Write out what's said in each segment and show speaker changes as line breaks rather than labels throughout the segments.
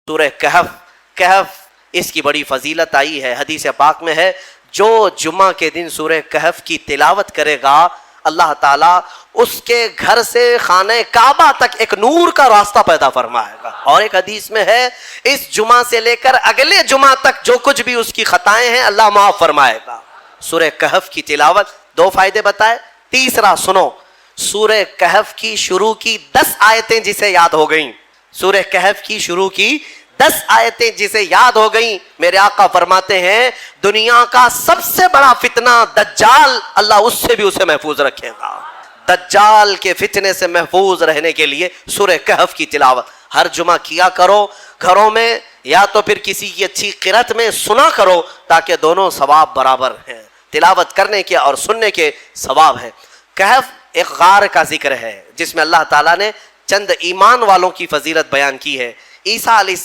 سورہ کہف اس کی بڑی فضیلت آئی ہے، حدیث پاک میں ہے جو جمعہ کے دن سورہ کہف کی تلاوت کرے گا اللہ تعالیٰ اس کے گھر سے خانہ کعبہ تک ایک نور کا راستہ پیدا فرمائے گا. اور ایک حدیث میں ہے اس جمعہ سے لے کر اگلے جمعہ تک جو کچھ بھی اس کی خطائیں ہیں اللہ معاف فرمائے گا. سورہ کہف کی تلاوت 2 فائدے بتائے. تیسرا سنو، سورہ کہف کی شروع کی 10 آیتیں جسے یاد ہو گئیں، سورہ کہف کی شروع کی 10 آیتیں جسے یاد ہو گئیں، میرے آقا فرماتے ہیں دنیا کا سب سے بڑا فتنہ دجال اللہ اس سے بھی اسے محفوظ رکھے گا. دجال کے فتنے سے محفوظ رہنے کے لیے سورہ کہف کی تلاوت ہر جمعہ کیا کرو گھروں میں، یا تو پھر کسی کی اچھی قرأت میں سنا کرو تاکہ دونوں ثواب برابر ہیں، تلاوت کرنے کے اور سننے کے ثواب ہیں. کہف ایک غار کا ذکر ہے جس میں اللہ تعالیٰ نے چند ایمان والوں کی فضیلت بیان کی ہے. عیسیٰ علیہ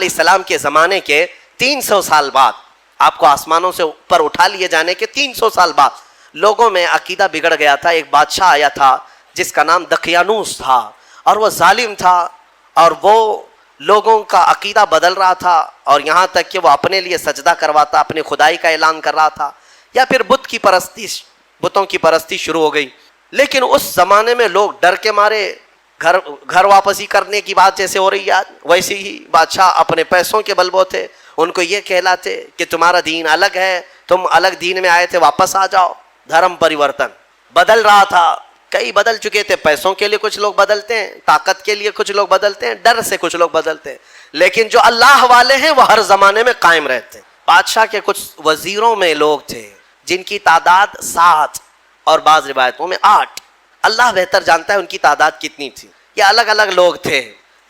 السلام کے زمانے کے 300 سال بعد، آپ کو آسمانوں سے اوپر اٹھا لیے جانے کے 300 سال بعد لوگوں میں عقیدہ بگڑ گیا تھا. ایک بادشاہ آیا تھا جس کا نام دقیانوس تھا، اور وہ ظالم تھا، اور وہ لوگوں کا عقیدہ بدل رہا تھا، اور یہاں تک کہ وہ اپنے لیے سجدہ کرواتا، اپنی خدائی کا اعلان کر رہا تھا، یا پھر بتوں کی پرستی شروع ہو گئی. لیکن اس زمانے میں لوگ ڈر کے مارے گھر واپسی کرنے کی بات جیسے ہو رہی ہے ویسے ہی بادشاہ اپنے پیسوں کے بلبوتے ان کو یہ کہلاتے کہ تمہارا دین الگ ہے، تم الگ دین میں آئے تھے، واپس آ جاؤ. دھرم پریورتن بدل رہا تھا، کئی بدل چکے تھے. پیسوں کے لیے کچھ لوگ بدلتے ہیں، طاقت کے لیے کچھ لوگ بدلتے ہیں، ڈر سے کچھ لوگ بدلتے ہیں، لیکن جو اللہ والے ہیں وہ ہر زمانے میں قائم رہتے ہیں. بادشاہ کے کچھ وزیروں میں لوگ تھے جن کی تعداد 7 اور بعض روایتوں میں 8، اللہ بہتر جانتا ہے ان کی تعداد کتنی تھی. یہ الگ الگ لوگ تھے،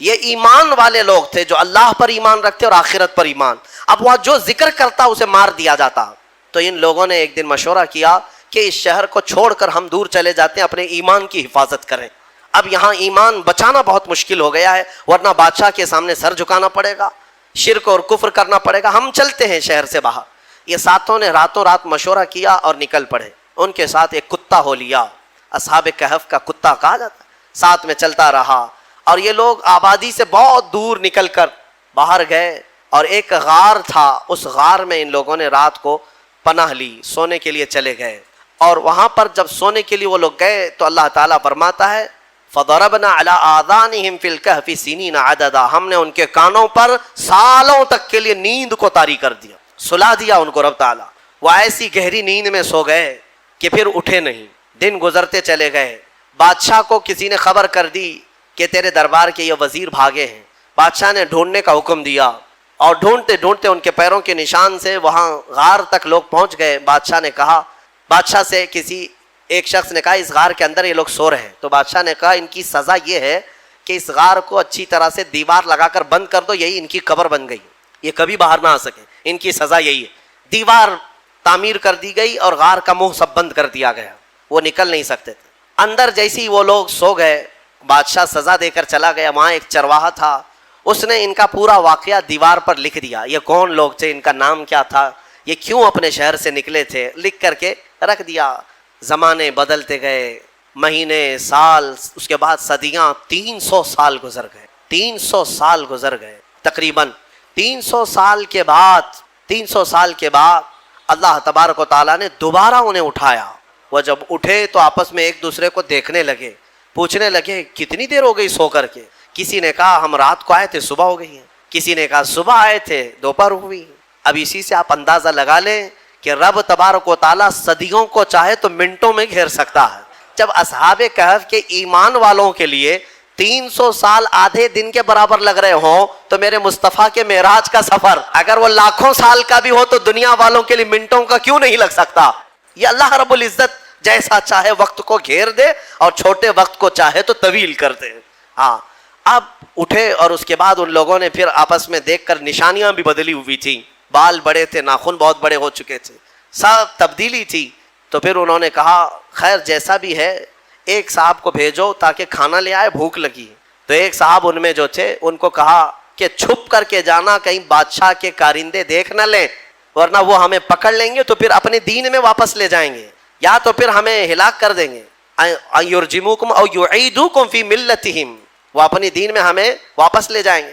یہ ایمان والے لوگ تھے جو اللہ پر ایمان رکھتے اور آخرت پر ایمان. اب وہ جو ذکر کرتا اسے مار دیا جاتا. تو ان لوگوں نے ایک دن مشورہ کیا کہ اس شہر کو چھوڑ کر ہم دور چلے جاتے ہیں، اپنے ایمان کی حفاظت کریں. اب یہاں ایمان بچانا بہت مشکل ہو گیا ہے، ورنہ بادشاہ کے سامنے سر جھکانا پڑے گا، شرک اور کفر کرنا پڑے گا. ہم چلتے ہیں شہر سے باہر. یہ ساتوں نے راتوں رات مشورہ کیا اور نکل پڑے. ان کے ساتھ ایک کتا ہو لیا، اصحاب کہف کا کتا کہا جاتا، ساتھ میں چلتا رہا. اور یہ لوگ آبادی سے بہت دور نکل کر باہر گئے، اور ایک غار تھا، اس غار میں ان لوگوں نے رات کو پناہ لی، سونے کے لیے چلے گئے. اور وہاں پر جب سونے کے لیے وہ لوگ گئے تو اللہ تعالیٰ فرماتا ہے فَضَرَبْنَا عَلَىٰ آذَانِهِمْ فِي الْكَهْفِ سِنِينَ عَدَدًا، ہم نے ان کے کانوں پر سالوں تک کے لیے نیند کو طاری کر دیا، سلا دیا ان کو رب تعالیٰ. وہ ایسی گہری نیند میں سو گئے کہ پھر اٹھے نہیں. دن گزرتے چلے گئے. بادشاہ کو کسی نے خبر کر دی کہ تیرے دربار کے یہ وزیر بھاگے ہیں. بادشاہ نے ڈھونڈنے کا حکم دیا، اور ڈھونڈتے ڈھونڈتے ان کے پیروں کے نشان سے وہاں غار تک لوگ پہنچ گئے. بادشاہ سے کسی ایک شخص نے کہا اس غار کے اندر یہ لوگ سو رہے ہیں. تو بادشاہ نے کہا ان کی سزا یہ ہے کہ اس غار کو اچھی طرح سے دیوار لگا کر بند کر دو، یہی ان کی قبر بن گئی، یہ کبھی باہر نہ آ سکے. ان کی سزا یہی ہے. دیوار تعمیر کر دی گئی اور غار کا منہ سب بند کر دیا گیا، وہ نکل نہیں سکتے تھے. اندر جیسے ہی وہ لوگ سو گئے بادشاہ سزا دے کر چلا گیا. وہاں ایک چرواہا تھا، اس نے ان کا پورا واقعہ دیوار پر لکھ دیا. یہ کون لوگ تھے، ان کا نام کیا تھا، یہ کیوں اپنے شہر سے نکلے تھے، لکھ کر کے رکھ دیا. زمانے بدلتے گئے، مہینے، سال، اس کے بعد صدیاں، 300 سال گزر گئے. 300 سال گزر گئے تقریباً. 300 سال کے بعد اللہ تبارک و تعالیٰ نے دوبارہ انہیں اٹھایا. وہ جب اٹھے تو آپس میں ایک دوسرے کو دیکھنے لگے، پوچھنے لگے کتنی دیر ہو گئی سو کر کے. کسی نے کہا ہم رات کو آئے تھے صبح ہو گئی ہے، کسی نے کہا صبح آئے تھے دوپہر ہوئی. اب اسی سے آپ اندازہ لگا لیں کہ رب تبارک و تعالیٰ صدیوں کو چاہے تو منٹوں میں گھیر سکتا ہے. جب اصحاب کہف کے ایمان والوں کے لیے 300 سال آدھے دن کے برابر لگ رہے ہوں تو میرے مصطفیٰ کے معراج کا سفر اگر وہ لاکھوں سال کا بھی ہو تو دنیا والوں کے لیے منٹوں کا کیوں نہیں لگ سکتا. یہ اللہ رب العزت جیسا چاہے وقت کو گھیر دے اور چھوٹے وقت کو چاہے تو طویل کر دے. ہاں اب اٹھے اور اس کے بعد ان لوگوں نے پھر آپس میں دیکھ کر نشانیاں بھی بدلی ہوئی تھیں، بال بڑے تھے، ناخن بہت بڑے ہو چکے تھے، سب تبدیلی تھی. تو پھر انہوں نے کہا خیر جیسا بھی ہے ایک صاحب کو بھیجو تاکہ کھانا لے آئے، بھوک لگی. تو ایک صاحب ان میں جو تھے ان کو کہا کہ چھپ کر کے جانا، کہیں بادشاہ کے کارندے دیکھ نہ لیں ورنہ وہ ہمیں پکڑ لیں گے تو پھر اپنے دین میں واپس لے جائیں گے یا تو پھر ہمیں ہلاک کر دیں گے. یرجموکم او یعیدوکم فی ملتہم، وہ اپنی دین میں ہمیں واپس لے جائیں گے.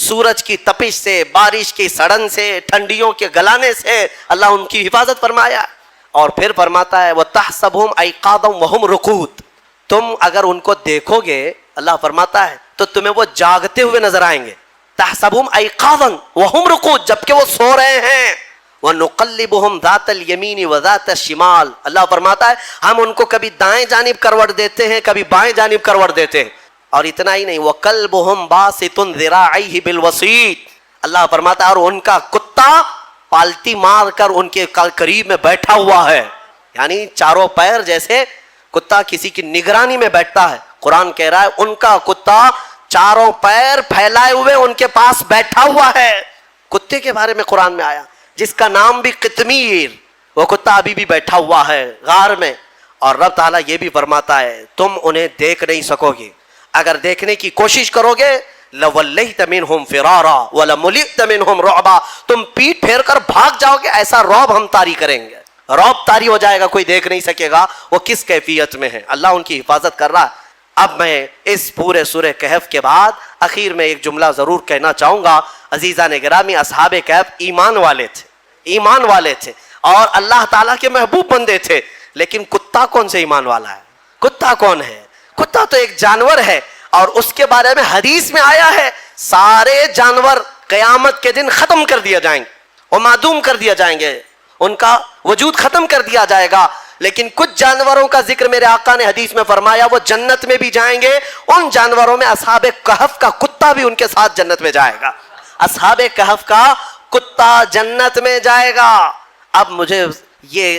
سورج کی تپش سے، بارش کی سڑن سے، ٹھنڈیوں کے گلانے سے اللہ ان کی حفاظت فرمایا. اور پھر فرماتا ہے وَتَحْسَبُهُمْ أَيْقَاظًا وَهُمْ رُقُودٌ، تم اگر ان کو دیکھو گے اللہ فرماتا ہے تو تمہیں وہ جاگتے ہوئے نظر آئیں گے. تَحْسَبُهُمْ أَيْقَاظًا وَهُمْ رُقُودٌ، جبکہ وہ سو رہے ہیں. وَنُقَلِّبُهُمْ ذَاتَ الْيَمِينِ وَذَاتَ الشِّمَالِ، اللہ فرماتا ہے ہم ان کو کبھی دائیں جانب کروٹ دیتے ہیں، کبھی بائیں جانب کروٹ دیتے ہیں. اور اتنا ہی نہیں، وَقَلْبُهُمْ بَاسِطٌ ذِرَاعَيْهِ بِالْوَسِيطِ، اللہ فرماتا ہے اور ان کا کتا پالتی مار کر ان کے قریب میں بیٹھا ہوا ہے. یعنی چاروں پیر جیسے کتا کسی کی نگرانی میں بیٹھتا ہے، قرآن کہہ رہا ہے ان کا کتا چاروں پیر پھیلائے ہوئے ان کے پاس بیٹھا ہوا ہے. کتے کے بارے میں قرآن میں آیا جس کا نام بھی قطمیر، وہ کتا ابھی بھی بیٹھا ہوا ہے غار میں. اور رب تعالیٰ یہ بھی فرماتا ہے تم انہیں دیکھ نہیں سکو گے، اگر دیکھنے کی کوشش کرو گے لَوَلَّيْتَ مِنْهُمْ فِرَارًا وَلَمُلِئْتَ مِنْهُمْ رُعْبًا، تم پیٹ پھیر کر بھاگ جاؤ گے، ایسا رعب ہم طاری کریں گے، رعب طاری ہو جائے گا، کوئی دیکھ نہیں سکے گا وہ کس کیفیت میں ہے. اللہ ان کی حفاظت کر رہا ہے. اب میں اس پورے سورہ کہف کے بعد اخیر میں ایک جملہ ضرور کہنا چاہوں گا. عزیزان گرامی، اصحاب کہف ایمان والے تھے، ایمان والے تھے اور اللہ تعالیٰ کے محبوب بندے تھے. لیکن کتا کون سے ایمان والا ہے؟ کتا کون ہے؟ کتا تو ایک جانور ہے اور اس کے بارے میں حدیث میں آیا ہے سارے جانور قیامت کے دن ختم کر دیا جائیں گے اور معدوم کر دیا جائیں گے، ان کا وجود ختم کر دیا جائے گا. لیکن کچھ جانوروں کا ذکر میرے آقا نے حدیث میں فرمایا وہ جنت میں بھی جائیں گے. ان جانوروں میں اصحاب کہف کا کتا بھی ان کے ساتھ جنت میں جائے گا. اصحاب کہف کا کتا جنت میں جائے گا. اب مجھے یہ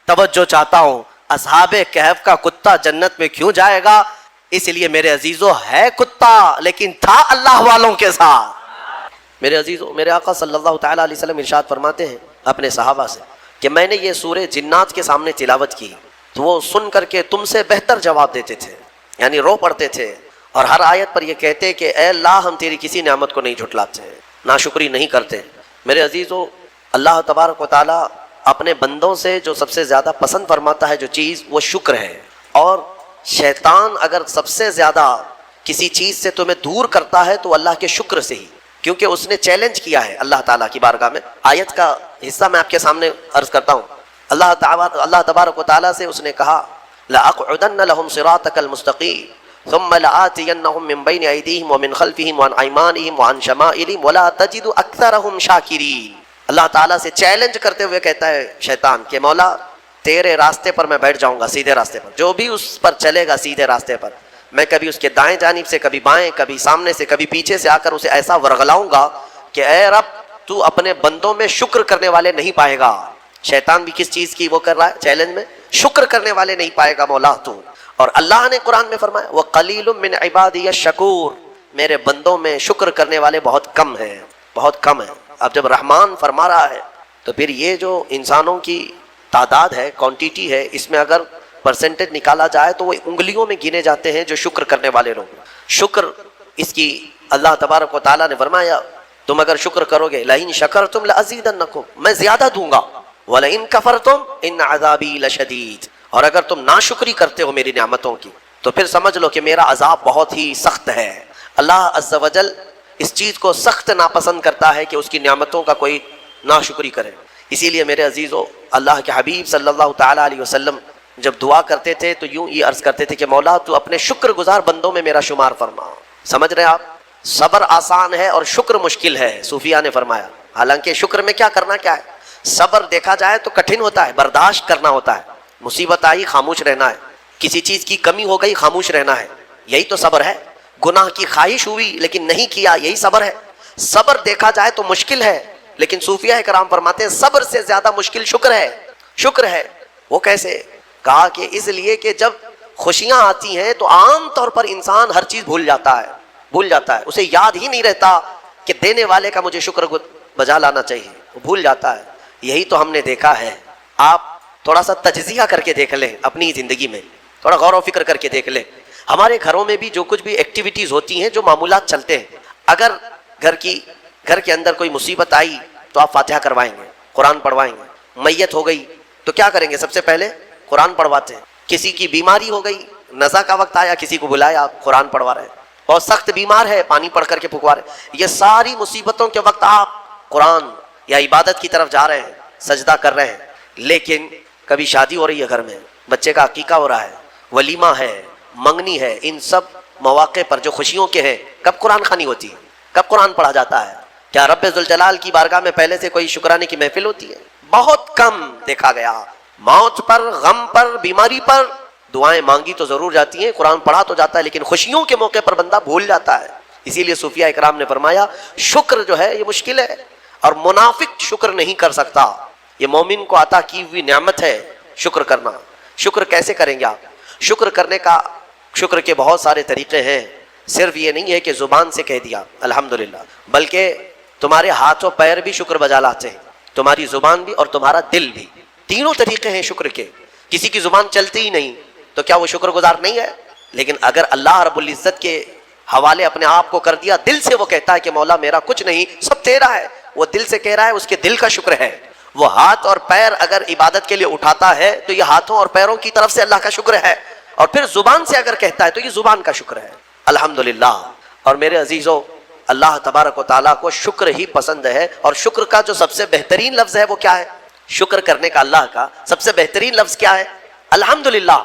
توجہ چاہتا ہوں، اصحاب کہف کا کتا جنت میں کیوں جائے گا؟ اس لیے میرے عزیزو ہے کتا لیکن تھا اللہ والوں کے ساتھ. میرے عزیزو، میرے آقا صلی اللہ تعالیٰ علیہ وسلم ارشاد فرماتے ہیں اپنے صحابہ سے کہ میں نے یہ سورہ جنات کے سامنے تلاوت کی تو وہ سن کر کے تم سے بہتر جواب دیتے تھے، یعنی رو پڑتے تھے اور ہر آیت پر یہ کہتے کہ اے اللہ ہم تیری کسی نعمت کو نہیں جھٹلاتے، ناشکری نہیں کرتے. میرے عزیزو، اللہ تبارک و تعالیٰ اپنے بندوں سے جو سب سے زیادہ پسند فرماتا ہے جو چیز وہ شکر ہے. اور شیطان اگر سب سے زیادہ کسی چیز سے تمہیں دور کرتا ہے تو اللہ کے شکر سے ہی، کیونکہ اس نے چیلنج کیا ہے اللہ تعالیٰ کی بارگاہ میں. آیت کا حصہ میں آپ کے سامنے عرض کرتا ہوں. اللہ تبارک و تعالیٰ سے اس نے کہا لَأَقْعُدَنَّ لَهُمْ صِرَاطَكَ الْمُسْتَقِيمَ ثُمَّ لَآتِيَنَّهُم مِّن بَيْنِ أَيْدِيهِمْ وَمِنْ خَلْفِهِمْ وَعَنْ أَيْمَانِهِمْ وَعَنْ شَمَائِلِهِمْ وَلَا تَجِدُ أَكْثَرَهُمْ شَاكِرِينَ. اللہ تعالیٰ سے چیلنج کرتے ہوئے کہتا ہے شیطان کہ مولا تیرے راستے پر میں بیٹھ جاؤں گا، سیدھے راستے پر، جو بھی اس پر چلے گا سیدھے راستے پر میں کبھی اس کے دائیں جانب سے، کبھی بائیں، کبھی سامنے سے، کبھی پیچھے سے آ کر اسے ایسا ورغلاؤں گا کہ اے رب تو اپنے بندوں میں شکر کرنے والے نہیں پائے گا. شیطان بھی کس چیز کی وہ کر رہا ہے چیلنج میں؟ شکر کرنے والے نہیں پائے گا مولا تو. اور اللہ نے قرآن میں فرمایا وَقَلِيلٌ مِّنْ عِبَادِيَ الشَّكُورُ، میرے بندوں میں شکر کرنے والے بہت کم ہیں، بہت کم ہیں. اب جب رحمان فرما رہا ہے تو پھر یہ جو انسانوں کی تعداد ہے، کوانٹیٹی ہے، اس میں اگر پرسنٹیج نکالا جائے تو وہ انگلیوں میں گنے جاتے ہیں جو شکر کرنے والے لوگ. شکر اس کی اللہ تبارک و تعالیٰ نے فرمایا تم اگر شکر کرو گے لَإِن شَكَرْتُمْ لَأَزِيدَنَّكُمْ، میں زیادہ دوں گا. وَلَإِن كَفَرْتُمْ إِنَّ عَذَابِي لَشَدِيدٌ، اور اگر تم ناشکری کرتے ہو میری نعمتوں کی تو پھر سمجھ لو کہ میرا عذاب بہت ہی سخت ہے. اللہ عز و جل اس چیز کو سخت ناپسند کرتا ہے کہ اس کی نعمتوں کا کوئی ناشکری کرے. اسی لیے میرے عزیزو، اللہ کے حبیب صلی اللہ تعالیٰ علیہ وسلم جب دعا کرتے تھے تو یوں یہ عرض کرتے تھے کہ مولا تو اپنے شکر گزار بندوں میں میرا شمار فرما. سمجھ رہے آپ؟ صبر آسان ہے اور شکر مشکل ہے، صوفیہ نے فرمایا. حالانکہ شکر میں کیا کرنا کیا ہے؟ صبر دیکھا جائے تو کٹھن ہوتا ہے، برداشت کرنا ہوتا ہے. مصیبت آئی خاموش رہنا ہے، کسی چیز کی کمی ہو گئی خاموش رہنا ہے، یہی تو صبر ہے. گناہ کی خواہش ہوئی لیکن نہیں کیا، یہی صبر ہے. صبر دیکھا جائے تو مشکل ہے لیکن صوفیہ کرام فرماتے ہیں صبر سے زیادہ مشکل شکر ہے. شکر ہے. وہ کیسے؟ کہا کہ اس لیے کہ جب خوشیاں آتی ہیں تو عام طور پر انسان ہر چیز بھول جاتا ہے، اسے یاد ہی نہیں رہتا کہ دینے والے کا مجھے شکر بجا لانا چاہیے، وہ بھول جاتا ہے. یہی تو ہم نے دیکھا ہے. آپ تھوڑا سا تجزیہ کر کے دیکھ لیں اپنی زندگی میں، تھوڑا غور و فکر کر کے دیکھ لیں. ہمارے گھروں میں بھی جو کچھ بھی ایکٹیویٹیز ہوتی ہیں، جو معمولات چلتے ہیں، اگر گھر کے اندر کوئی مصیبت آئی تو آپ فاتحہ کروائیں گے، قرآن پڑھوائیں گے. میت ہو گئی تو کیا کریں گے؟ سب سے پہلے قرآن پڑھواتے ہیں. کسی کی بیماری ہو گئی، نزا کا وقت آیا، کسی کو بلایا آپ قرآن پڑھوا رہے ہیں. بہت سخت بیمار ہے، پانی پڑھ کر کے پکارے. یہ ساری مصیبتوں کے وقت آپ قرآن یا عبادت کی طرف جا رہے ہیں، سجدہ کر رہے ہیں. لیکن کبھی شادی ہو رہی ہے گھر میں، بچے کا عقیقہ ہو رہا ہے، ولیمہ ہے، منگنی ہے، ان سب مواقع پر جو خوشیوں کے ہیں کب قرآن خوانی ہوتی ہے، کب قرآن پڑھا جاتا ہے؟ کیا رب ذوالجلال کی بارگاہ میں پہلے سے کوئی شکرانے کی محفل ہوتی ہے؟ بہت کم دیکھا گیا. موت پر، غم پر، بیماری پر دعائیں مانگی تو ضرور جاتی ہیں، قرآن پڑھا تو جاتا ہے، لیکن خوشیوں کے موقع پر بندہ بھول جاتا ہے. اسی لیے صوفیاء اکرام نے فرمایا شکر جو ہے یہ مشکل ہے، اور منافق شکر نہیں کر سکتا. یہ مومن کو عطا کی ہوئی نعمت ہے شکر کرنا. شکر کیسے کریں گے آپ؟ شکر کرنے کا، شکر کے بہت سارے طریقے ہیں. صرف یہ نہیں ہے کہ زبان سے کہہ دیا الحمدللہ، بلکہ تمہارے ہاتھ و پیر بھی شکر بجا لاتے ہیں، تمہاری زبان بھی اور تمہارا دل بھی. تینوں طریقے ہیں شکر کے. کسی کی زبان چلتی ہی نہیں تو کیا وہ شکر گزار نہیں ہے؟ لیکن اگر اللہ رب العزت کے حوالے اپنے آپ کو کر دیا، دل سے وہ کہتا ہے کہ مولا میرا کچھ نہیں، سب تیرا ہے، وہ دل سے کہہ رہا ہے، اس کے دل کا شکر ہے. وہ ہاتھ اور پیر اگر عبادت کے لیے اٹھاتا ہے تو یہ ہاتھوں اور پیروں کی طرف سے اللہ کا شکر ہے. اور پھر زبان سے اگر کہتا ہے تو یہ زبان کا شکر ہے. الحمدللہ. اور میرے عزیزو، اللہ تبارک و تعالیٰ کو شکر ہی پسند ہے. اور شکر کا جو سب سے بہترین لفظ ہے وہ کیا ہے؟ شکر کرنے کا اللہ کا سب سے بہترین لفظ کیا ہے؟ الحمدللہ.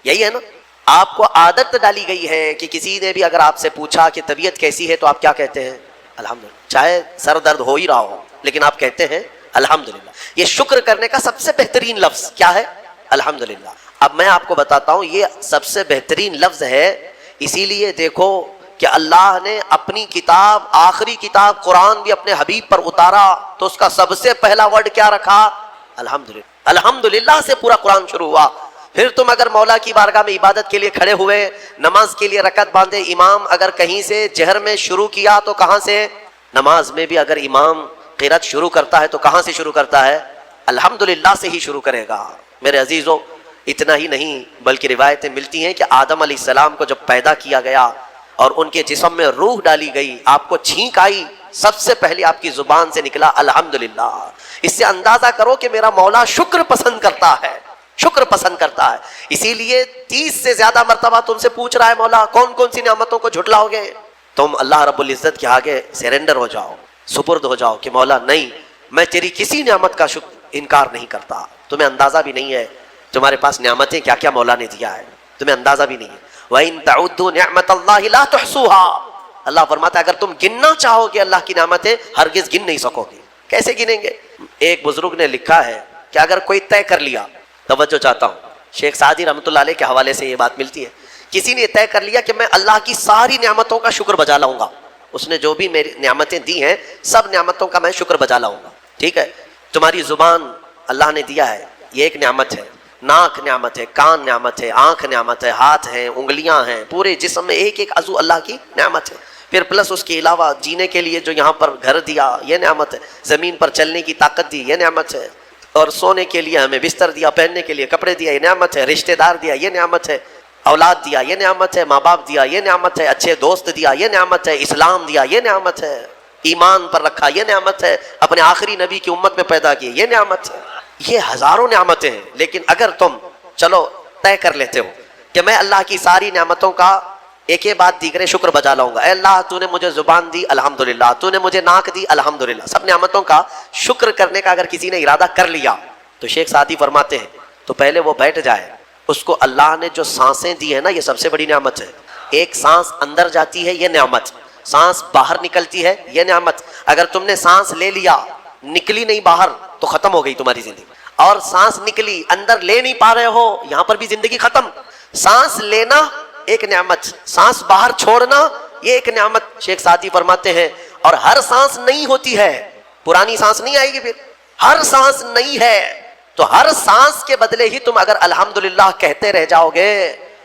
یہی ہے نا. آپ کو عادت ڈالی گئی ہے کہ کسی نے بھی اگر آپ سے پوچھا کہ طبیعت کیسی ہے تو آپ کیا کہتے ہیں؟ الحمدللہ. چاہے سر درد ہو ہی رہا ہو لیکن آپ کہتے ہیں الحمدللہ. یہ شکر کرنے کا سب سے بہترین لفظ کیا ہے؟ الحمدللہ. اب میں آپ کو بتاتا ہوں یہ سب سے بہترین لفظ ہے. اسی لیے دیکھو کہ اللہ نے اپنی کتاب، آخری کتاب قرآن بھی اپنے حبیب پر اتارا تو اس کا سب سے پہلا ورڈ کیا رکھا؟ الحمدللہ. الحمدللہ سے پورا قرآن شروع ہوا. پھر تم اگر مولا کی بارگاہ میں عبادت کے لیے کھڑے ہوئے، نماز کے لیے رکعت باندھے، امام اگر کہیں سے جہر میں شروع کیا تو کہاں سے؟ نماز میں بھی اگر امام قرات شروع کرتا ہے تو کہاں سے شروع کرتا ہے؟ الحمدللہ سے ہی شروع کرے گا. میرے عزیزو، اتنا ہی نہیں بلکہ روایتیں ملتی ہیں کہ آدم علیہ السلام کو جب پیدا کیا گیا اور ان کے جسم میں روح ڈالی گئی، آپ کو چھینک آئی، سب سے پہلے آپ کی زبان سے نکلا الحمدللہ. اس سے اندازہ کرو کہ میرا مولا شکر پسند کرتا ہے، شکر پسند کرتا ہے. اسی لیے 30 سے زیادہ مرتبہ تم سے پوچھ رہا ہے مولا کون کون سی نعمتوں کو جھٹلاؤ گے؟ تم اللہ رب العزت کے آگے سرنڈر ہو جاؤ، سپرد ہو جاؤ کہ مولا نہیں، میں تیری کسی نعمت کا انکار نہیں کرتا. تمہیں اندازہ بھی نہیں ہے تمہارے پاس نعمتیں کیا کیا مولا نے دیا ہے، تمہیں اندازہ بھی نہیں ہے. وَإِن تَعُدُّوا نِعْمَةَ اللَّهِ لَا تُحْصُوهَا. اللہ فرماتا ہے اگر تم گننا چاہو گے اللہ کی نعمتیں ہرگز گن نہیں سکو گے. کیسے گنیں گے؟ ایک بزرگ نے لکھا ہے کہ اگر کوئی طے کر لیا، توجہ چاہتا ہوں، شیخ سعدی رحمۃ اللہ علیہ کے حوالے سے یہ بات ملتی ہے، کسی نے طے کر لیا کہ میں اللہ کی ساری نعمتوں کا شکر بجا لاؤں گا، اس نے جو بھی میری نعمتیں دی ہیں سب نعمتوں کا میں شکر بجا لاؤں گا. ٹھیک ہے، تمہاری زبان اللہ نے دیا ہے، یہ ایک نعمت ہے. ناک نعمت ہے، کان نعمت ہے، آنکھ نعمت ہے، ہاتھ ہیں، انگلیاں ہیں، پورے جسم میں ایک ایک عضو اللہ کی نعمت ہے. پھر پلس اس کے علاوہ جینے کے لیے جو یہاں پر گھر دیا یہ نعمت ہے، زمین پر چلنے کی طاقت دی یہ نعمت ہے، اور سونے کے لیے ہمیں بستر دیا، پہننے کے لیے کپڑے دیا یہ نعمت ہے، رشتہ دار دیا یہ نعمت ہے، اولاد دیا یہ نعمت ہے، ماں باپ دیا یہ نعمت ہے، اچھے دوست دیا یہ نعمت ہے، اسلام دیا یہ نعمت ہے، ایمان پر رکھا یہ نعمت ہے، اپنے آخری نبی کی امت میں پیدا کیے یہ نعمت ہے. یہ ہزاروں نعمتیں ہیں. لیکن اگر تم چلو طے کر لیتے ہو کہ میں اللہ کی ساری نعمتوں کا ایک ایک بات دیگرے شکر بجا لاؤں گا، اے اللہ تو نے مجھے زبان دی الحمدللہ، تو نے مجھے ناک دی الحمدللہ، سب نعمتوں کا شکر کرنے کا اگر کسی نے ارادہ کر لیا تو شیخ سعدی فرماتے ہیں تو پہلے وہ بیٹھ جائے. اس کو اللہ نے جو سانسیں دی ہیں نا یہ سب سے بڑی نعمت ہے. ایک سانس اندر جاتی ہے یہ نعمت، سانس باہر نکلتی ہے یہ نعمت. اگر تم نے سانس لے لیا نکلی نہیں باہر تو ختم ہو گئی تمہاری زندگی، اور سانس نکلی اندر لے نہیں پا رہے ہو یہاں پر بھی زندگی ختم. سانس لینا ایک نعمت، سانس باہر چھوڑنا یہ ایک نعمت. شیخ سعدی فرماتے ہیں اور ہر سانس نہیں ہوتی ہے، پرانی سانس نہیں آئے گی، پھر ہر سانس نہیں ہے تو ہر سانس کے بدلے ہی تم اگر الحمدللہ کہتے رہ جاؤ گے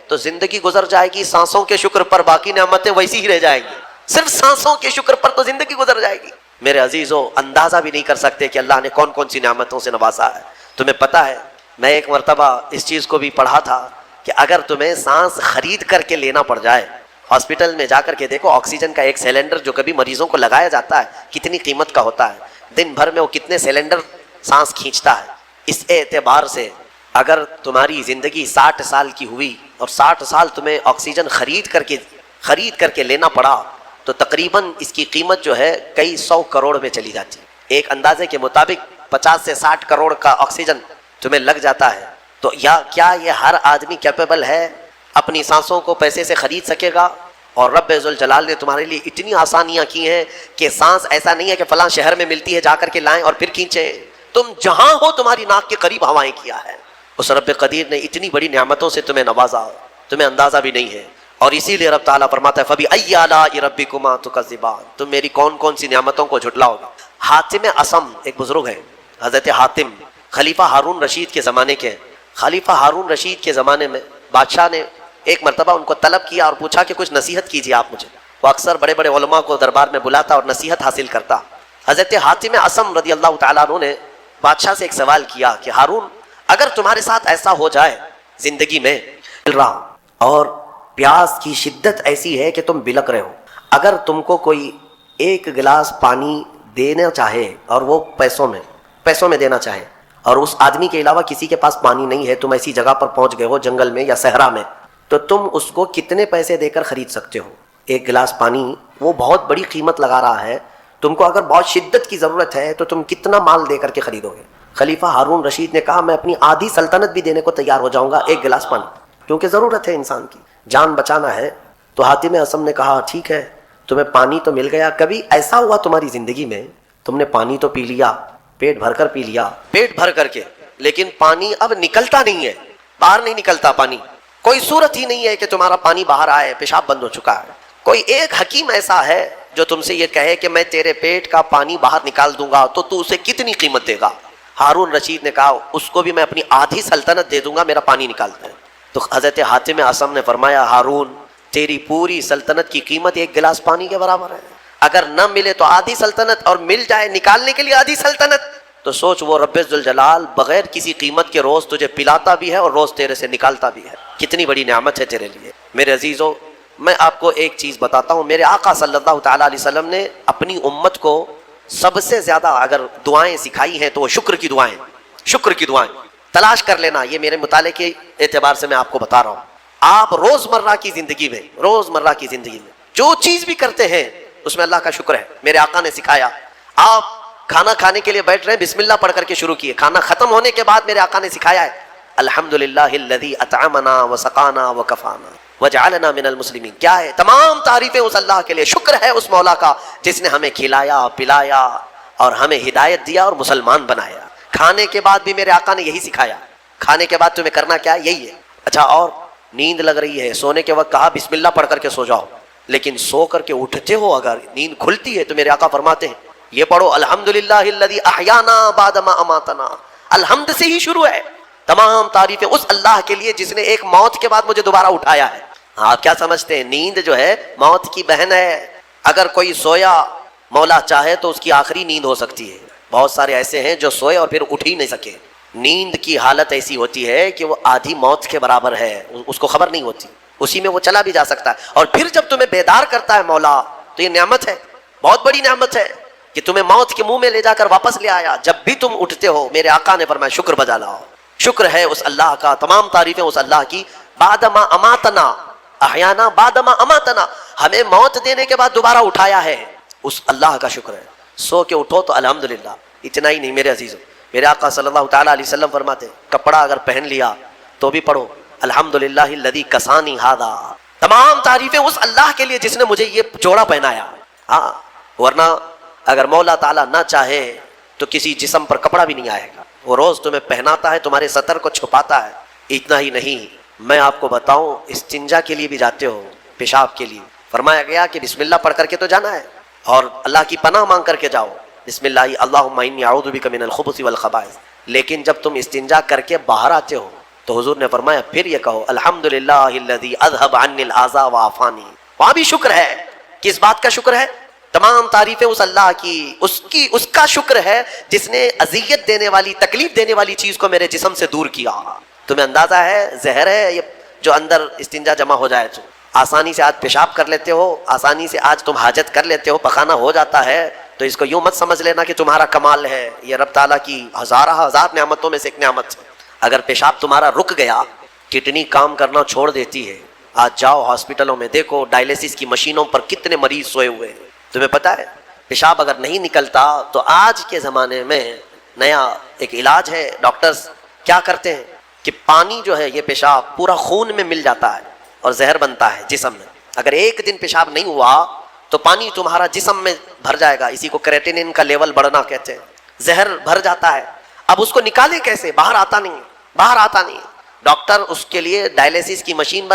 تو زندگی گزر جائے گی سانسوں کے شکر پر، باقی نعمتیں ویسی ہی رہ جائیں گی. صرف سانسوں کے شکر پر تو زندگی گزر جائے گی. میرے عزیزو، اندازہ بھی نہیں کر سکتے کہ اللہ نے کون کون سی نعمتوں سے نوازا ہے. تمہیں پتہ ہے میں ایک مرتبہ اس چیز کو بھی پڑھا تھا کہ اگر تمہیں سانس خرید کر کے لینا پڑ جائے، ہاسپٹل میں جا کر کے دیکھو آکسیجن کا ایک سلنڈر جو کبھی مریضوں کو لگایا جاتا ہے کتنی قیمت کا ہوتا ہے، دن بھر میں وہ کتنے سلنڈر سانس کھینچتا ہے. اس اعتبار سے اگر تمہاری زندگی 60 سال کی ہوئی اور 60 سال تمہیں آکسیجن خرید کر کے خرید کر کے لینا پڑا تو تقریباً اس کی قیمت جو ہے کئی 100 کروڑ میں چلی جاتی ہے. ایک اندازے کے مطابق 50 سے 60 کروڑ کا آکسیجن تمہیں لگ جاتا ہے. تو کیا یہ ہر آدمی کیپیبل ہے اپنی سانسوں کو پیسے سے خرید سکے گا؟ اور رب ذوالجلال نے تمہارے لیے اتنی آسانیاں کی ہیں کہ سانس ایسا نہیں ہے کہ فلاں شہر میں ملتی ہے جا کر کے لائیں اور پھر کھینچیں. تم جہاں ہو تمہاری ناک کے قریب ہوائیں کیا ہے. اس رب قدیر نے اتنی بڑی نعمتوں سے تمہیں نوازا، تمہیں اندازہ بھی نہیں ہے. اور اسی لیے رب تعالیٰ فرماتا ہے فَبِأَيِّ آلَاءِ رَبِّكُمَا تُكَذِّبَانِ، تم میری کون کون سی نعمتوں کو جھٹلاؤ گے. حاتم اسم ایک بزرگ ہے، حضرت حاتم خلیفہ ہارون رشید کے زمانے کے. خلیفہ ہارون رشید کے زمانے میں بادشاہ نے ایک مرتبہ ان کو طلب کیا اور پوچھا کہ کچھ نصیحت کیجیے آپ مجھے. وہ اکثر بڑے بڑے علماء کو دربار میں بلاتا اور نصیحت حاصل کرتا. حضرت حاتم اسم رضی اللہ تعالیٰ عنہ نے بادشاہ سے ایک سوال کیا کہ ہارون، اگر تمہارے ساتھ ایسا ہو جائے زندگی میں اور پیاس کی شدت ایسی ہے کہ تم بلک رہے ہو، اگر تم کو کوئی ایک گلاس پانی دینا چاہے اور وہ پیسوں میں دینا چاہے اور اس آدمی کے علاوہ کسی کے پاس پانی نہیں ہے، تم ایسی جگہ پر پہنچ گئے ہو جنگل میں یا صحرا میں، تو تم اس کو کتنے پیسے دے کر خرید سکتے ہو؟ ایک گلاس پانی وہ بہت بڑی قیمت لگا رہا ہے، تم کو اگر بہت شدت کی ضرورت ہے تو تم کتنا مال دے کر کے خریدو گے؟ خلیفہ ہارون رشید نے کہا میں اپنی آدھی سلطنت بھی دینے کو تیار ہو جاؤں گا ایک گلاس پانی، کیونکہ ضرورت ہے انسان کی، جان بچانا ہے. تو حاتم اسم نے کہا ٹھیک ہے، تمہیں پانی تو مل گیا. کبھی ایسا ہوا تمہاری زندگی میں تم نے پانی تو پی لیا، پیٹ بھر کر پی لیا، پیٹ بھر کر کے، لیکن پانی اب نکلتا نہیں ہے، باہر نہیں نکلتا پانی، کوئی صورت ہی نہیں ہے کہ تمہارا پانی باہر آئے، پیشاب بند ہو چکا ہے. کوئی ایک حکیم ایسا ہے جو تم سے یہ کہے کہ میں تیرے پیٹ کا پانی باہر نکال دوں گا تو تو اسے کتنی قیمت دے گا؟ ہارون رشید نے کہا اس کو بھی میں اپنی آدھی سلطنت دے دوں گا، میرا پانی نکالتا ہے. تو حضرت حاتم اسم نے فرمایا ہارون تیری پوری سلطنت کی قیمت ایک گلاس پانی کے برابر ہے. اگر نہ ملے تو آدھی سلطنت اور مل جائے نکالنے کے لیے آدھی سلطنت، تو سوچ وہ رب ذوالجلال بغیر کسی قیمت کے روز تجھے پلاتا بھی ہے اور روز تیرے سے نکالتا بھی ہے. کتنی بڑی نعمت ہے تیرے لیے. میرے عزیزو، میں آپ کو ایک چیز بتاتا ہوں، میرے آقا صلی اللہ تعالیٰ علیہ وسلم نے اپنی امت کو سب سے زیادہ اگر دعائیں سکھائی ہیں تو وہ شکر کی دعائیں. شکر کی دعائیں تلاش کر لینا، یہ میرے مطالعے کے اعتبار سے میں آپ کو بتا رہا ہوں. آپ روزمرہ کی زندگی میں جو چیز بھی کرتے ہیں اس میں اللہ کا شکر ہے. میرے آقا نے سکھایا، آپ کھانا کھانے کے لیے بیٹھ رہے ہیں بسم اللہ پڑھ کر کے شروع کیے، کھانا ختم ہونے کے بعد میرے آقا نے سکھایا ہے الحمدللہ الذی اطعمنا وسقانا وکفانا وجعلنا من المسلمین. کیا ہے؟ تمام تعریفیں اس اللہ کے لیے، شکر ہے اس مولا کا جس نے ہمیں کھلایا پلایا اور ہمیں ہدایت دیا اور مسلمان بنایا. کھانے کے بعد بھی میرے آقا نے یہی سکھایا، کھانے کے بعد تمہیں کرنا کیا؟ یہی ہے. اچھا، اور نیند لگ رہی ہے، سونے کے وقت کہا بسم اللہ پڑھ کر کے سو جاؤ، لیکن سو کر کے اٹھتے ہو اگر نیند کھلتی ہے تو میرے آقا فرماتے ہیں یہ پڑھو الحمدللہ الذی احیانا بعد ما اماتنا. الحمد سے ہی شروع ہے، تمام تعریفیں اس اللہ کے لیے جس نے ایک موت کے بعد مجھے دوبارہ اٹھایا ہے. آپ کیا سمجھتے ہیں نیند جو ہے موت کی بہن ہے؟ اگر کوئی سویا مولا چاہے تو اس کی آخری نیند ہو سکتی ہے. بہت سارے ایسے ہیں جو سوئے اور پھر اٹھ ہی نہیں سکے. نیند کی حالت ایسی ہوتی ہے کہ وہ آدھی موت کے برابر ہے، اس کو خبر نہیں ہوتی، اسی میں وہ چلا بھی جا سکتا ہے. اور پھر جب تمہیں بیدار کرتا ہے مولا تو یہ نعمت ہے، بہت بڑی نعمت ہے کہ تمہیں موت کے منہ میں لے جا کر واپس لے آیا. جب بھی تم اٹھتے ہو میرے آقا نے فرمایا شکر بجا لاؤ. شکر ہے اس اللہ کا، تمام تعریفیں اس اللہ کی. بعد ما اماتنا احیانا بعد ما اماتنا، ہمیں موت دینے کے بعد دوبارہ اٹھایا ہے، اس اللہ کا شکر ہے. سو کے اٹھو تو الحمدللہ. اتنا ہی نہیں میرے عزیزو، میرے آقا صلی اللہ تعالیٰ علیہ وسلم فرماتے کپڑا اگر پہن لیا تو بھی پڑھو الحمدللہ الذی کسانی ھذا. تمام تعریفیں اس اللہ کے لیے جس نے مجھے یہ جوڑا پہنایا. ہاں، ورنہ اگر مولا تعالیٰ نہ چاہے تو کسی جسم پر کپڑا بھی نہیں آئے گا. وہ روز تمہیں پہناتا ہے، تمہارے سطر کو چھپاتا ہے. اتنا ہی نہیں، میں آپ کو بتاؤں استنجا کے لیے بھی جاتے ہو، پیشاب کے لیے فرمایا گیا کہ بسم اللہ پڑھ کر کے تو جانا ہے اور اللہ کی پناہ مانگ کر کے جاؤ، بسم اللہ اللہم انی اعوذ بک من الخبث والخبائث. لیکن جب تم استنجا کر کے باہر آتے ہو تو حضور نے فرمایا پھر یہ کہو الحمدللہ الذی اذھب عنی الاذی وعافانی. وہاں بھی شکر ہے. کس بات کا شکر ہے؟ تمام تعریفیں اس اللہ کی، اس کا شکر ہے جس نے اذیت دینے والی، تکلیف دینے والی چیز کو میرے جسم سے دور کیا. تمہیں اندازہ ہے زہر ہے یہ جو اندر استنجا جمع ہو جائے تو آسانی سے آج پیشاب کر لیتے ہو، آسانی سے آج تم حاجت کر لیتے ہو، پخانہ ہو جاتا ہے، تو اس کو یوں مت سمجھ لینا کہ تمہارا کمال ہے. یہ رب تعالیٰ کی ہزار نعمتوں میں سے ایک نعمت ہے. اگر پیشاب تمہارا رک گیا، کڈنی کام کرنا چھوڑ دیتی ہے، آج جاؤ ہاسپٹلوں میں دیکھو ڈائلیسس کی مشینوں پر کتنے مریض سوئے ہوئے ہیں. تمہیں پتہ ہے پیشاب اگر نہیں نکلتا تو آج کے زمانے میں نیا ایک علاج ہے. ڈاکٹرز کیا کرتے ہیں کہ پانی جو ہے یہ پیشاب پورا خون میں مل جاتا ہے اور زہر بنتا ہے جسم میں. اگر ایک دن پیشاب نہیں ہوا تو پانی تمہارا جسم میں بھر جائے گا. اسی کو کریٹینن کا لیول بڑھنا کہتے ہیں. زہر بھر جاتا ہے. اب اس کو نکالیں کیسے؟ باہر آتا نہیں. ڈاکٹر اس کے لیے ڈائلیسس کی مشین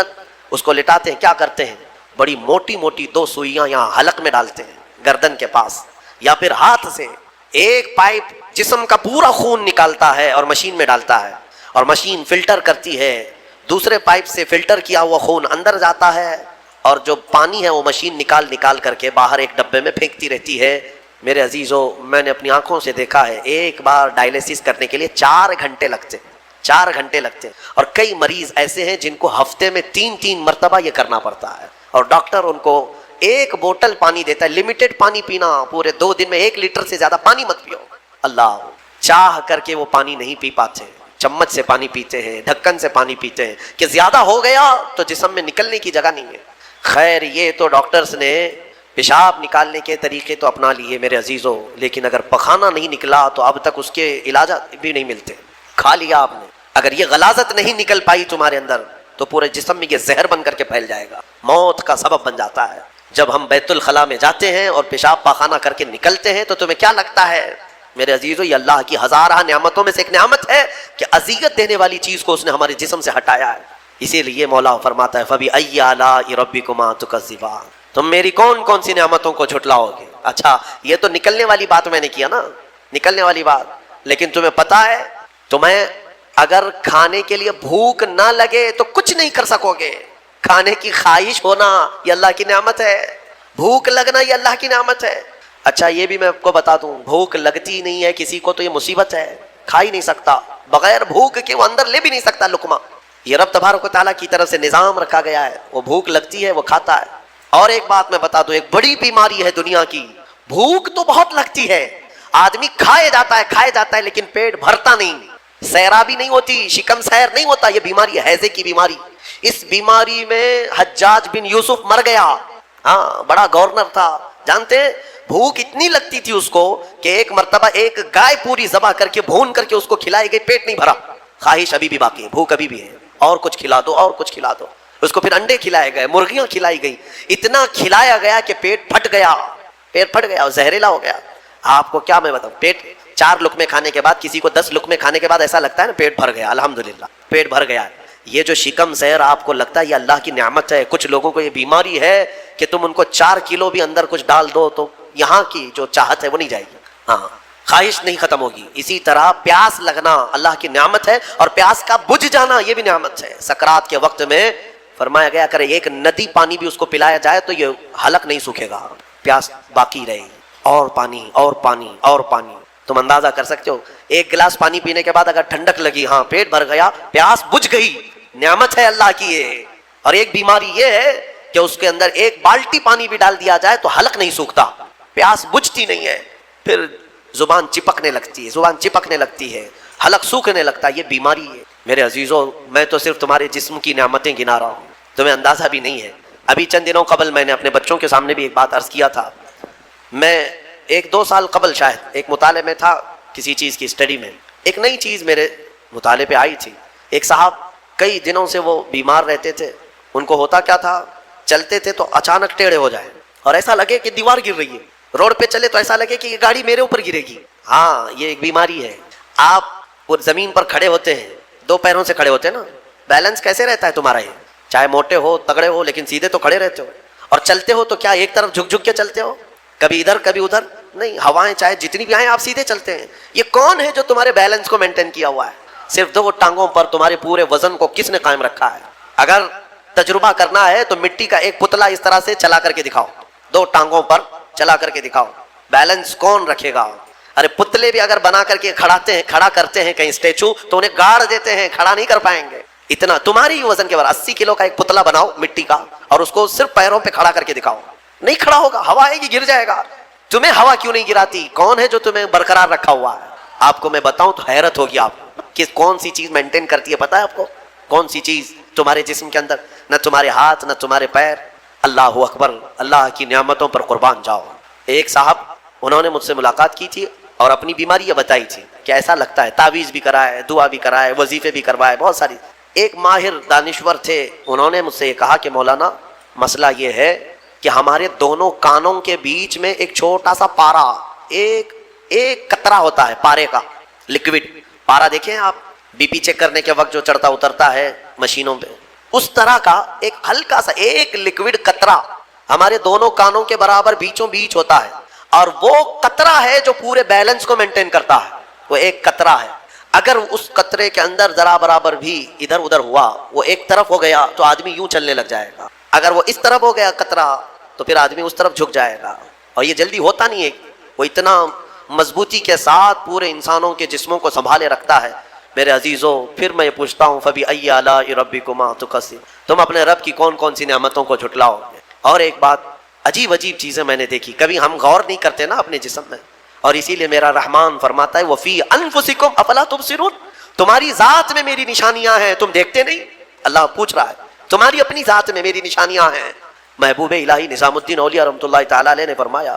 اس کو لٹاتے ہیں. کیا کرتے ہیں؟ بڑی موٹی موٹی 2 سوئیاں یہاں حلق میں ڈالتے ہیں گردن کے پاس, یا پھر ہاتھ سے ایک پائپ جسم کا پورا خون نکالتا ہے اور مشین میں ڈالتا ہے, اور مشین فلٹر کرتی ہے. دوسرے پائپ سے فلٹر کیا ہوا خون اندر جاتا ہے, اور جو پانی ہے وہ مشین نکال کر کے باہر ایک ڈبے میں پھینکتی رہتی ہے. میرے عزیزو, میں نے اپنی آنکھوں سے دیکھا ہے ایک بار ڈائلیسس کرنے کے لیے 4 گھنٹے لگتے ہیں. 4 گھنٹے لگتے ہیں. اور کئی مریض ایسے ہیں جن کو ہفتے میں 3 مرتبہ یہ کرنا پڑتا ہے, اور ڈاکٹر ان کو ایک بوتل پانی دیتا ہے. لمیٹڈ پانی پینا, پورے 2 دن میں 1 لیٹر سے زیادہ پانی مت پیو. اللہ, چاہ کر کے وہ پانی نہیں پی پاتے, چمچ سے پانی پیتے ہیں, ڈھکن سے پانی پیتے ہیں کہ زیادہ ہو گیا تو جسم میں نکلنے کی جگہ نہیں ہے. خیر, یہ تو ڈاکٹرز نے پیشاب نکالنے کے طریقے تو اپنا لیے میرے عزیزو, لیکن اگر پخانہ نہیں نکلا تو اب تک اس کے علاجات بھی نہیں ملتے. کھا لیا آپ نے, اگر یہ غلاظت نہیں نکل پائی تمہارے اندر تو پورے جسم میں یہ زہر بن کر کے پھیل جائے گا, موت کا سبب بن جاتا ہے. جب ہم بیت الخلاء میں جاتے ہیں اور پیشاب پاخانہ کر کے نکلتے ہیں تو تمہیں کیا لگتا ہے؟ میرے عزیزو, یہ اللہ کی ہزارہ نعمتوں میں سے ایک نعمت ہے کہ اذیت دینے والی چیز کو اس نے ہمارے جسم سے ہٹایا ہے. اسی لیے مولا فرماتا ہے فَبِأَيِّ آلَاءِ رَبِّكُمَا تُكَذِّبَانِ, تم میری کون سی نعمتوں کو جھٹلاؤ گے. اچھا, یہ تو نکلنے والی بات میں نے کیا نا, نکلنے والی بات. لیکن تمہیں پتا ہے, تمہیں اگر کھانے کے لیے بھوک نہ لگے تو کچھ نہیں کر سکو گے. کھانے کی خواہش ہونا یہ اللہ کی نعمت ہے, بھوک لگنا یہ اللہ کی نعمت ہے. اچھا, یہ بھی میں آپ کو بتا دوں, بھوک لگتی نہیں ہے کسی کو تو یہ مصیبت ہے. کھا ہی نہیں سکتا, بغیر بھوک کے وہ اندر لے بھی نہیں سکتا لقمہ. یہ رب تبارک و تعالیٰ کی طرف سے نظام رکھا گیا ہے, وہ بھوک لگتی ہے وہ کھاتا ہے. اور ایک بات میں بتا دوں, ایک بڑی بیماری ہے دنیا کی, بھوک تو بہت لگتی ہے, آدمی کھائے جاتا ہے لیکن پیٹ بھرتا نہیں, سیرابی نہیں ہوتی, شکم سیر نہیں ہوتا. یہ بیماری ہے ہیضے کی بیماری. اس بیماری میں حجاج بن یوسف مر گیا. ہاں, بڑا گورنر تھا. جانتے ہیں, بھوک اتنی لگتی تھی اس کو کہ ایک مرتبہ ایک گائے پوری ذبح کر کے بھون کر کے اس کو کھلائی گئی, پیٹ نہیں بھرا. خواہش ابھی بھی باقی ہے, بھوک ابھی بھی ہے, اور کچھ کھلا دو. اس کو پھر انڈے کھلائے گئے, مرغیاں کھلائی گئی, اتنا کھلایا گیا کہ پیٹ پھٹ گیا اور زہریلا ہو گیا. آپ کو کیا میں بتاؤں, پیٹ 4 لقمے کھانے کے بعد, کسی کو 10 لقمے کھانے کے بعد ایسا لگتا ہے نا پیٹ بھر گیا, الحمدللہ پیٹ بھر گیا. یہ جو شکم سیر آپ کو لگتا ہے یہ اللہ کی نعمت ہے. کچھ لوگوں کو یہ بیماری ہے کہ تم ان کو 4 کلو بھی اندر کچھ ڈال دو تو یہاں کی جو چاہت ہے وہ نہیں جائے گی, ہاں, خواہش نہیں ختم ہوگی. اسی طرح پیاس لگنا اللہ کی نعمت ہے, اور پیاس کا بجھ جانا یہ بھی نعمت ہے. سکرات کے وقت میں فرمایا گیا کرے ایک ندی پانی بھی اس کو پلایا جائے تو یہ حلق نہیں سوکھے گا, پیاس باقی رہے گی. اور پانی. تم اندازہ کر سکتے ہو, 1 گلاس پانی پینے کے بعد اگر ٹھنڈک لگی, ہاں پیٹ بھر گیا, پیاس بجھ گئی, نعمت ہے اللہ کی یہ. اور ایک بیماری یہ ہے کہ اس کے اندر 1 بالٹی پانی بھی ڈال دیا جائے تو حلق نہیں سوکھتا, پیاس بجھتی نہیں ہے, پھر زبان چپکنے لگتی ہے, حلق سوکھنے لگتا ہے. یہ بیماری ہے. میرے عزیزو, میں تو صرف تمہارے جسم کی نعمتیں گنا رہا ہوں, تمہیں اندازہ بھی نہیں ہے. ابھی چند دنوں قبل میں نے اپنے بچوں کے سامنے بھی ایک بات عرض کیا تھا. میں 1-2 سال قبل شاید ایک مطالعے میں تھا, کسی چیز کی اسٹڈی میں, ایک نئی چیز میرے مطالعے پہ آئی تھی. ایک صاحب کئی دنوں سے وہ بیمار رہتے تھے. ان کو ہوتا کیا تھا, چلتے تھے تو اچانک ٹیڑھے ہو جائے اور ایسا لگے کہ دیوار گر رہی ہے. روڈ پہ چلے تو ایسا لگے کہ یہ گاڑی میرے اوپر گرے گی. ہاں, یہ ایک بیماری ہے. آپ زمین پر کھڑے ہوتے ہیں, 2 پیروں سے کھڑے ہوتے ہیں نا, بیلنس کیسے رہتا ہے تمہارا؟ یہ چاہے موٹے ہو تگڑے ہو لیکن سیدھے تو کھڑے رہتے ہو. اور چلتے ہو تو کیا ایک طرف جھک کے چلتے ہو, کبھی ادھر کبھی ادھر نہیں, ہوائیں چاہے جتنی بھی آئیں آپ سیدھے چلتے ہیں. یہ کون ہے جو تمہارے بیلنس کو مینٹین کیا ہوا ہے؟ صرف 2 ٹانگوں پر تمہارے پورے وزن کو کس نے قائم رکھا ہے؟ اگر تجربہ کرنا ہے تو مٹی کا ایک پتلا اس طرح سے چلا کر کے دکھاؤ, 2 ٹانگوں پر چلا کر کے دکھاؤ, بیلنس کون رکھے گا؟ ارے پتلے بھی اگر بنا کر کے کھڑا کرتے ہیں کہیں اسٹیچو تو انہیں گاڑ دیتے ہیں, کھڑا نہیں کر پائیں گے. اتنا تمہاری وزن کے بعد 80 کلو کا ایک پتلا بناؤ مٹی کا اور اس کو صرف پیروں پہ کھڑا کر کے دکھاؤ, نہیں کھڑا ہوگا, ہوا آئے گی گر جائے گا. تمہیں ہوا کیوں نہیں گراتی؟ کون ہے جو تمہیں برقرار رکھا ہوا ہے؟ آپ کو میں بتاؤں تو حیرت ہوگی آپ کہ کون سی چیز مینٹین کرتی ہے. پتا ہے آپ کو کون سی چیز تمہارے جسم کے اندر؟ نہ تمہارے ہاتھ، نہ تمہارے پیر. اللہ اکبر، اللہ کی نعمتوں پر قربان جاؤ. ایک صاحب انہوں نے مجھ سے ملاقات کی تھی اور اپنی بیماری یہ بتائی تھی کہ ایسا لگتا ہے، تعویذ بھی کرائے، دعا بھی کرائے، وظیفے بھی کروائے، بہت ساری. ایک ماہر دانشور تھے، انہوں نے مجھ سے یہ کہا کہ مولانا مسئلہ یہ ہے کہ ہمارے دونوں کانوں کے بیچ میں ایک چھوٹا سا پارا، ایک قطرہ ہوتا ہے پارے کا، لکوڈ پارا. دیکھیں آپ بی پی چیک کرنے کے وقت جو چڑھتا اترتا ہے مشینوں پہ، اس طرح کا ایک ہلکا سا ایک لکوڈ قطرہ ہمارے دونوں کانوں کے برابر بیچوں بیچ ہوتا ہے، اور وہ قطرہ ہے جو پورے بیلنس کو مینٹین کرتا ہے. وہ ایک قطرہ ہے، اگر اس قطرے کے اندر ذرا برابر بھی ادھر ادھر ہوا، وہ ایک طرف ہو گیا تو آدمی یوں چلنے لگ جائے گا. اگر وہ اس طرف ہو گیا قطرہ تو پھر آدمی اس طرف جھک جائے گا. اور یہ جلدی ہوتا نہیں ہے، وہ اتنا مضبوطی کے ساتھ پورے انسانوں کے جسموں کو سنبھالے رکھتا ہے. میرے عزیزو، پھر میں یہ پوچھتا ہوں فَبِأَيِّ آلَاءِ رَبِّكُمَا تُكَذِّبَانِ، تم اپنے رب کی کون کون سی نعمتوں کو جھٹلاؤ گے. اور ایک بات، عجیب عجیب چیزیں میں نے دیکھی، کبھی ہم غور نہیں کرتے نا اپنے جسم میں، اور اسی لیے میرا رحمان فرماتا ہے وَفِي أَنفُسِكُمْ أَفَلَا تُبْصِرُونَ، تمہاری ذات میں میری نشانیاں ہیں، تم دیکھتے نہیں. اللہ پوچھ رہا ہے تمہاری اپنی ذات میں میری نشانیاں ہیں. محبوب الہی نظام الدین اولیاء رحمۃ اللہ تعالیٰ علیہ نے فرمایا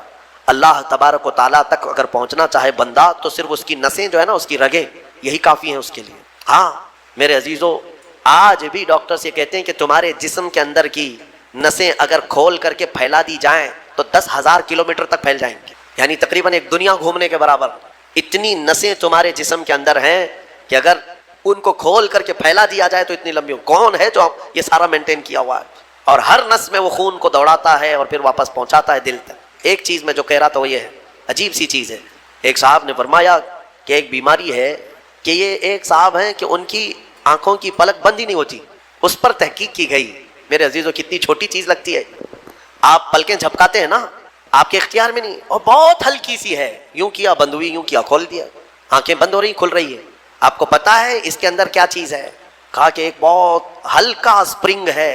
اللہ تبارک و تعالیٰ تک اگر پہنچنا چاہے بندہ تو صرف اس کی نسیں جو ہے نا، اس کی رگیں، یہی کافی ہیں اس کے لیے. ہاں میرے عزیزو، آج بھی ڈاکٹرز یہ کہتے ہیں کہ تمہارے جسم کے اندر کی نسیں اگر کھول کر کے پھیلا دی جائیں تو 10,000 کلومیٹر تک پھیل جائیں گے، یعنی تقریباً ایک دنیا گھومنے کے برابر. اتنی نسیں تمہارے جسم کے اندر ہیں کہ اگر ان کو کھول کر کے پھیلا دیا جائے تو اتنی لمبی. کون ہے جو یہ سارا مینٹین کیا ہوا ہے؟ اور ہر نس میں وہ خون کو دوڑاتا ہے اور پھر واپس پہنچاتا ہے دل تک. ایک چیز میں جو کہہ رہا تھا وہ یہ ہے، عجیب سی چیز ہے. ایک صاحب نے فرمایا کہ ایک بیماری ہے کہ یہ ایک صاحب ہیں کہ ان کی آنکھوں کی پلک بند ہی نہیں ہوتی. اس پر تحقیق کی گئی. میرے عزیزو، کتنی چھوٹی چیز لگتی ہے. آپ پلکیں جھپکاتے ہیں نا، آپ کے اختیار میں نہیں، اور بہت ہلکی سی ہے، یوں کیا بند ہوئی، یوں کیا کھول دیا، آنکھیں بند ہو رہی کھل رہی ہے. آپ کو پتا ہے اس کے اندر کیا چیز ہے؟ کہا کہ ایک بہت ہلکا اسپرنگ ہے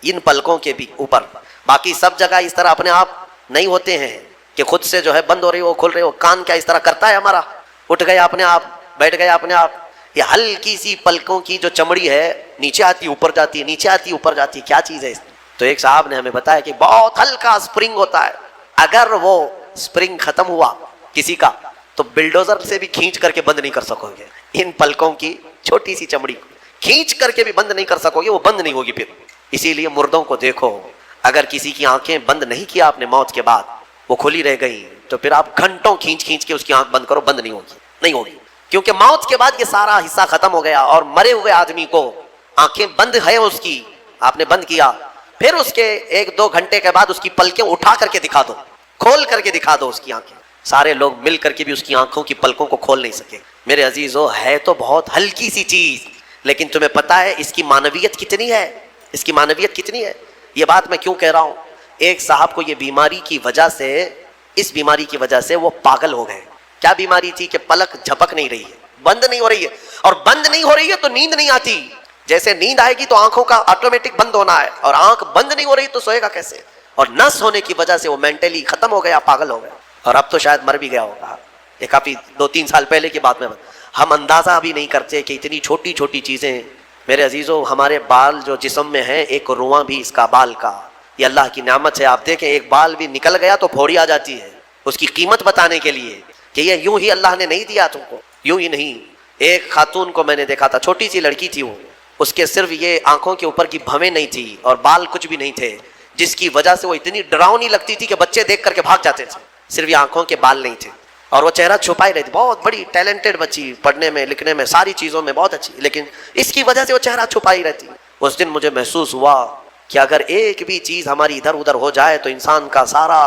ان پلکوں کے بھی اوپر. باقی سب جگہ اس طرح اپنے آپ نہیں ہوتے ہیں کہ خود سے جو ہے بند ہو رہی ہو کھل رہی ہو. کان کیا اس طرح کرتا ہے ہمارا، اٹھ گیا اپنے آپ، بیٹھ گیا اپنے آپ. یہ ہلکی سی پلکوں کی جو چمڑی ہے نیچے آتی اوپر جاتی ہے، نیچے آتی اوپر جاتی ہے. کیا چیز ہے؟ تو ایک صاحب نے ہمیں بتایا کہ بہت ہلکا اسپرنگ ہوتا ہے. اگر وہ اسپرنگ ختم ہوا کسی کا تو بلڈوزر سے بھی کھینچ کر کے بند نہیں کر سکو گے. ان پلکوں کی چھوٹی سی چمڑی کو کھینچ کر کے بھی بند نہیں کر سکو گے، وہ بند نہیں ہوگی پھر. اسی لیے مردوں کو دیکھو، اگر کسی کی آنکھیں بند نہیں کیا آپ نے موت کے بعد، وہ کھلی رہ گئی، تو پھر آپ گھنٹوں کھینچ کھینچ کے اس کی آنکھ بند کرو، بند نہیں ہوگی، نہیں ہوگی. کیونکہ موت کے بعد یہ سارا حصہ ختم ہو گیا، اور مرے ہوئے آدمی کو آنکھیں بند ہے اس کی، آپ نے بند کیا، پھر اس کے 1-2 گھنٹے کے بعد اس کی پلکیں اٹھا کر کے دکھا دو، کھول کر کے دکھا دو اس کی آنکھیں. سارے لوگ مل کر کے بھی اس کی آنکھوں کی پلکوں کو کھول نہیں سکے. میرے عزیزو، ہے تو بہت ہلکی سی چیز، لیکن تمہیں پتا ہے اس کی معنویت کتنی ہے؟ اس کی معنویت کتنی ہے؟ یہ بات میں کیوں کہہ رہا ہوں؟ ایک صاحب کو یہ بیماری کی وجہ سے، اس بیماری کی وجہ سے وہ پاگل ہو گئے. کیا بیماری تھی؟ کہ پلک جھپک نہیں رہی ہے، بند نہیں ہو رہی ہے، اور بند نہیں ہو رہی ہے تو نیند نہیں آتی. جیسے نیند آئے گی تو آنکھوں کا آٹومیٹک بند ہونا ہے، اور آنکھ بند نہیں ہو رہی تو سوئے گا کیسے؟ اور نس ہونے کی وجہ سے وہ مینٹلی ختم ہو گیا، پاگل ہو گیا، اور اب تو شاید مر بھی گیا ہوگا. یہ کافی 2-3 سال پہلے کی بات میں ہم اندازہ بھی نہیں کرتے کہ اتنی چھوٹی چھوٹی چیزیں. میرے عزیزو، ہمارے بال جو جسم میں ہیں، ایک رواں بھی اس کا بال کا، یہ اللہ کی نعمت ہے. آپ دیکھیں ایک بال بھی نکل گیا تو پھوڑی آ جاتی ہے، اس کی قیمت بتانے کے لیے کہ یہ یوں ہی اللہ نے نہیں دیا تم کو، یوں ہی نہیں. ایک خاتون کو میں نے دیکھا تھا، چھوٹی سی لڑکی تھی، وہ اس کے صرف یہ آنکھوں کے اوپر کی بھویں نہیں تھی اور بال کچھ بھی نہیں تھے، جس کی وجہ سے وہ اتنی ڈراؤنی لگتی تھی کہ بچے دیکھ کر کے بھاگ جاتے تھے. صرف یہ آنکھوں کے بال نہیں تھے، اور وہ چہرہ چھپائی رہتی. بہت بڑی ٹیلنٹڈ بچی، پڑھنے میں لکھنے میں ساری چیزوں میں بہت اچھی، لیکن اس کی وجہ سے وہ چہرہ چھپائی رہتی. اس دن مجھے محسوس ہوا کہ اگر ایک بھی چیز ہماری ادھر ادھر ہو جائے تو انسان کا سارا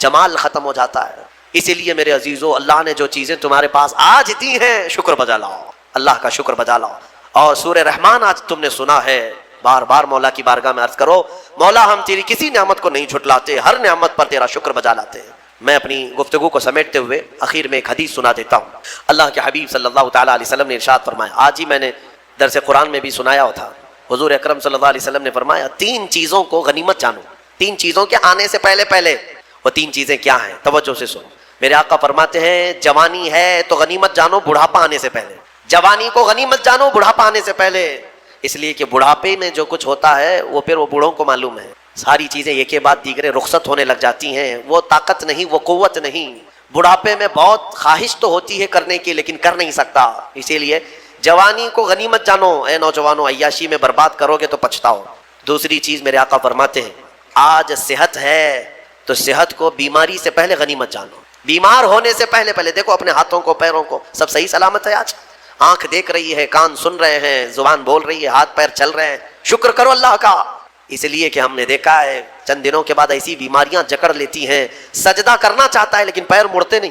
جمال ختم ہو جاتا ہے. اسی لیے میرے عزیزو، اللہ نے جو چیزیں تمہارے پاس آج دی ہیں، شکر بجا لاؤ، اللہ کا شکر بجا لاؤ. اور سورہ رحمان آج تم نے سنا ہے، بار بار مولا کی بارگاہ میں عرض کرو، مولا ہم تیری کسی نعمت کو نہیں جھٹلاتے، ہر نعمت پر تیرا شکر بجا لاتے ہیں. میں اپنی گفتگو کو سمیٹتے ہوئے آخر میں ایک حدیث سنا دیتا ہوں. اللہ کے حبیب صلی اللہ تعالیٰ علیہ وسلم نے ارشاد فرمایا، آج ہی میں نے درس قرآن میں بھی سنایا تھا. حضور اکرم صلی اللہ علیہ وسلم نے فرمایا، 3 چیزوں کو غنیمت جانو. 3 چیزوں کے آنے سے پہلے وہ 3 چیزیں کیا ہیں؟ توجہ سے سنو. میرے آقا فرماتے ہیں، جوانی ہے تو غنیمت جانو بڑھاپا آنے سے پہلے. جوانی کو غنیمت جانو بڑھاپا آنے سے پہلے. اس لیے کہ بڑھاپے میں جو کچھ ہوتا ہے وہ پھر وہ بوڑھوں کو معلوم ہے، ساری چیزیں ایک کے بعد دیگرے رخصت ہونے لگ جاتی ہیں، وہ طاقت نہیں، وہ قوت نہیں۔ بڑھاپے میں بہت خواہش تو ہوتی ہے کرنے کی، لیکن کر نہیں سکتا۔ اسی لیے جوانی کو غنیمت جانو اے نوجوانوں، عیاشی میں برباد کرو گے تو پچھتاؤ۔ دوسری چیز میرے آقا فرماتے ہیں آج صحت ہے تو صحت کو بیماری سے پہلے غنیمت جانو، بیمار ہونے سے پہلے دیکھو اپنے ہاتھوں کو، پیروں کو، سب صحیح سلامت ہے آج؟ آنکھ دیکھ رہی ہے، کان سن رہے ہیں، زبان بول رہی ہے، ہاتھ پیر چل رہے ہیں، شکر کرو اللہ کا۔ اس لیے کہ ہم نے دیکھا ہے چند دنوں کے بعد ایسی بیماریاں جکڑ لیتی ہیں، سجدہ کرنا چاہتا ہے لیکن پیر مڑتے نہیں۔